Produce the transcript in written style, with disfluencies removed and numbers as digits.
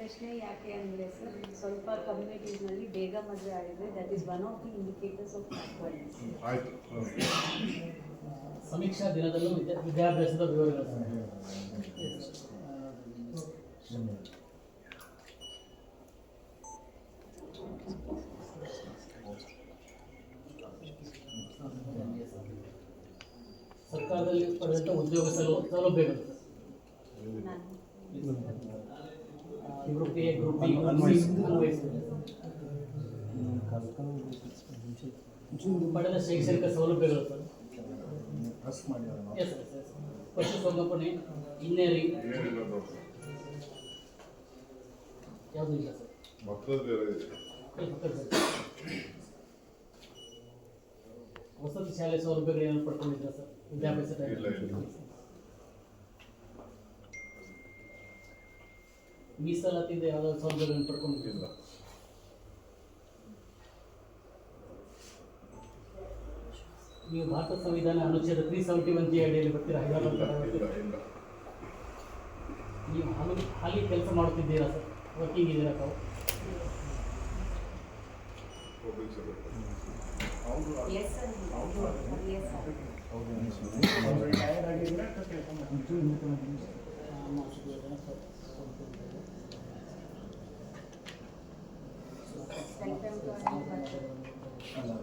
ಪ್ರಶ್ನೆ ಯಾಕೆ ಅಂದರೆ ಸರ್, ಸ್ವಲ್ಪ ಕಮ್ಯುನಿಟೀಸ್ನಲ್ಲಿ ಬೇಗ ಮದುವೆ ಆಗಿದೆ. That is one of the indicators of backwardness. ಆಯಿತು. ಸಮೀಕ್ಷಾ ದಿನದಲ್ಲೂ ವಿದ್ಯಾಭ್ಯಾಸದ ವಿವರಗಳು ಸರ್ಕಾರದಲ್ಲಿ ಪಡೆದಂಥ ಉದ್ಯೋಗ ಸೌಲಭ್ಯಗಳು ಗ್ರೂಪ್ ಎ, ಗ್ರೂಪ್ ಬಿ, ಪಡೆದ ಶೈಕ್ಷಣಿಕ ಸೌಲಭ್ಯಗಳು ಸರ್. ಎಸ್ ಪಶುಸಂಗೋಪನೆ, ಇಂಜಿನಿಯರಿಂಗ್ ಯಾವುದೂ ಇಲ್ಲ ಸರ್. ವಸತಿ ಶಾಲೆ ಸೌಲಭ್ಯಗಳು ಏನಾದ್ರು ಪಡ್ಕೊಂಡಿದ್ದೀರಾ ಸರ್ ವಿದ್ಯಾಭ್ಯಾಸ ಮೀಸಲಾತಿಯಿಂದ ಯಾವುದಾದ್ರು ಸೌಲಭ್ಯಗಳನ್ನು ಪಡ್ಕೊಂಡಿದ್ದೀರಾ? ನೀವು ಭಾರತ ಸಂವಿಧಾನ ಅನುಚ್ಛೇದ 371 ಅಡಿಯಲ್ಲಿ ಬರ್ತೀರಾ ಹೈದರಾಬಾದ್? ನೀವು ಹಾಲಿ ಕೆಲಸ ಮಾಡುತ್ತಿದ್ದೀರಾ ಸರ್? ವರ್ಕಿಂಗ್ ಇದ್ದೀರಾ ತಾವು? Yes, sir. Yes, sir.